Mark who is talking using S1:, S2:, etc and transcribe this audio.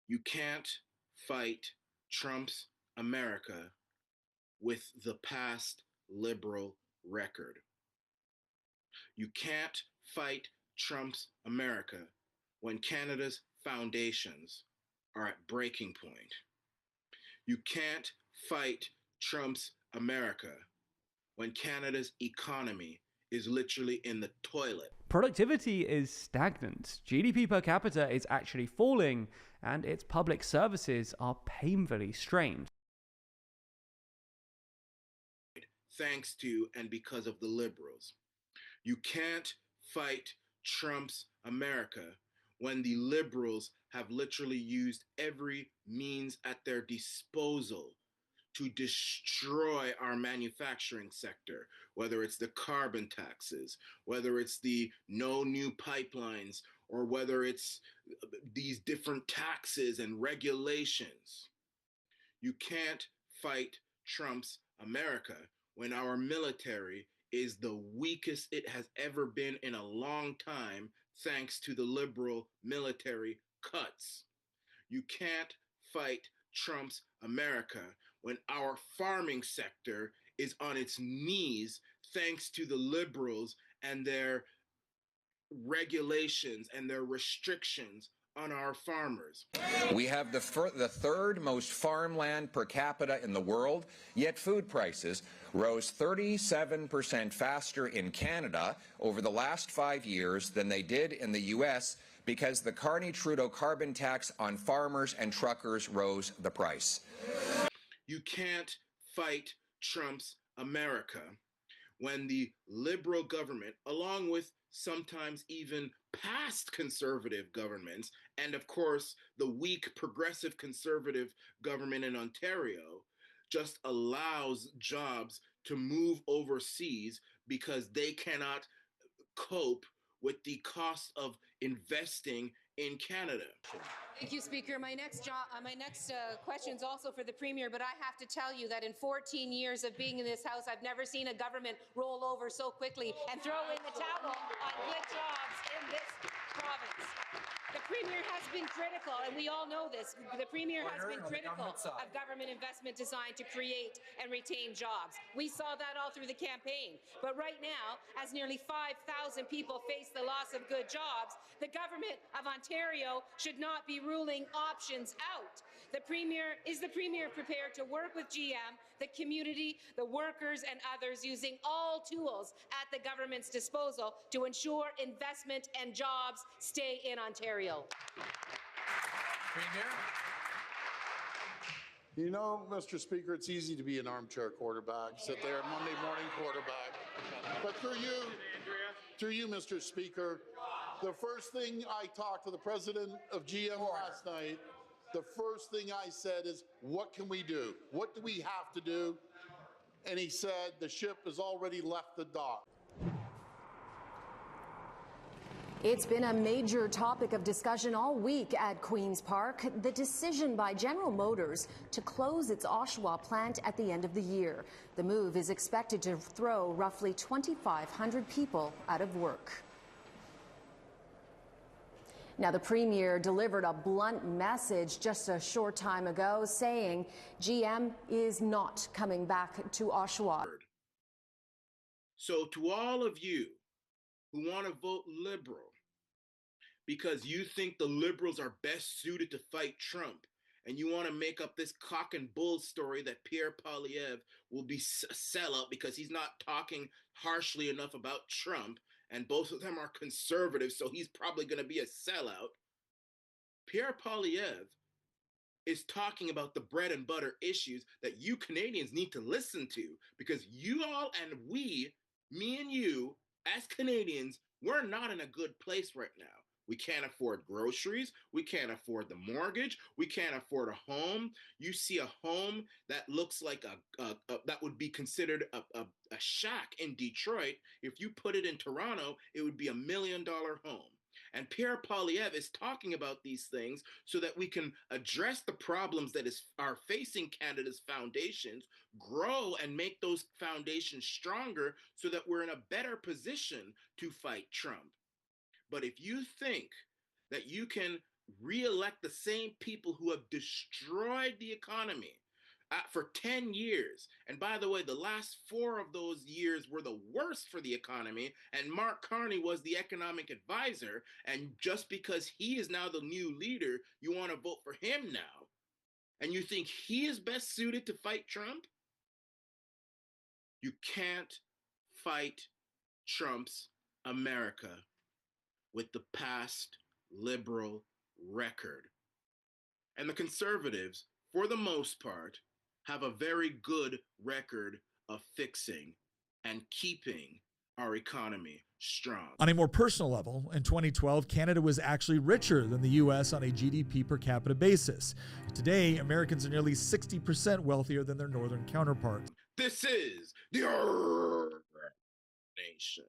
S1: You can't fight Trump's America with the past liberal record. You can't fight Trump's America when Canada's foundations are at breaking point. You can't fight Trump's America when Canada's economy is literally in the toilet.
S2: Productivity is stagnant, GDP per capita is actually falling, and its public services are painfully strained.
S1: Thanks to and because of the liberals. You can't fight Trump's America when the liberals have literally used every means at their disposal to destroy our manufacturing sector, whether it's the carbon taxes, whether it's the no new pipelines, or whether it's these different taxes and regulations. You can't fight Trump's America when our military is the weakest it has ever been in a long time, thanks to the liberal military cuts. You can't fight Trump's America when our farming sector is on its knees, thanks to the liberals and their regulations and their restrictions on our farmers.
S3: We have the third most farmland per capita in the world, yet food prices rose 37% faster in Canada over the last 5 years than they did in the U.S. because the Carney-Trudeau carbon tax on farmers and truckers rose the price.
S1: You can't fight Trump's America when the liberal government, along with sometimes even past conservative governments, and of course the weak progressive conservative government in Ontario, just allows jobs to move overseas because they cannot cope with the cost of investing in Canada.
S4: Thank you, Speaker. My next question is also for the Premier, but I have to tell you that in 14 years of being in this House, I've never seen a government roll over so quickly and throw in the towel on good jobs in this province. The Premier has been critical, and we all know this. The Premier has been critical of government investment designed to create and retain jobs. We saw that all through the campaign. But right now, as nearly 5,000 people face the loss of good jobs, the government of Ontario should not be ruling options out. Is the Premier prepared to work with GM, the community, the workers, and others using all tools at the government's disposal to ensure investment and jobs stay in Ontario?
S3: Premier?
S5: You know, Mr. Speaker, it's easy to be an armchair quarterback, sit there, Monday morning quarterback. But through you, Mr. Speaker, the first thing I talked to the president of GM last night, the first thing I said is, what can we do? What do we have to do? And he said, the ship has already left the dock.
S6: It's been a major topic of discussion all week at Queen's Park, the decision by General Motors to close its Oshawa plant at the end of the year. The move is expected to throw roughly 2,500 people out of work. Now, the Premier delivered a blunt message just a short time ago saying GM is not coming back to Oshawa.
S1: So to all of you who want to vote Liberal because you think the Liberals are best suited to fight Trump, and you want to make up this cock and bull story that Pierre Poilievre will be a sellout because he's not talking harshly enough about Trump, and both of them are conservative, so he's probably going to be a sellout. Pierre Poilievre is talking about the bread and butter issues that you Canadians need to listen to, because you all and we, me and you, as Canadians, we're not in a good place right now. We can't afford groceries. We can't afford the mortgage. We can't afford a home. You see a home that looks like that would be considered a shack in Detroit. If you put it in Toronto, it would be $1 million home. And Pierre Poilievre is talking about these things so that we can address the problems that are facing Canada's foundations, grow and make those foundations stronger so that we're in a better position to fight Trump. But if you think that you can re-elect the same people who have destroyed the economy for 10 years. And by the way, the last 4 of those years were the worst for the economy, and Mark Carney was the economic advisor, and just because he is now the new leader, you want to vote for him now, and you think he is best suited to fight Trump? You can't fight Trump's America with the past liberal record. And the conservatives, for the most part, have a very good record of fixing and keeping our economy strong.
S7: On a more personal level, in 2012, Canada was actually richer than the U.S. on a GDP per capita basis. Today, Americans are nearly 60% wealthier than their northern counterparts.
S1: This is the Nation.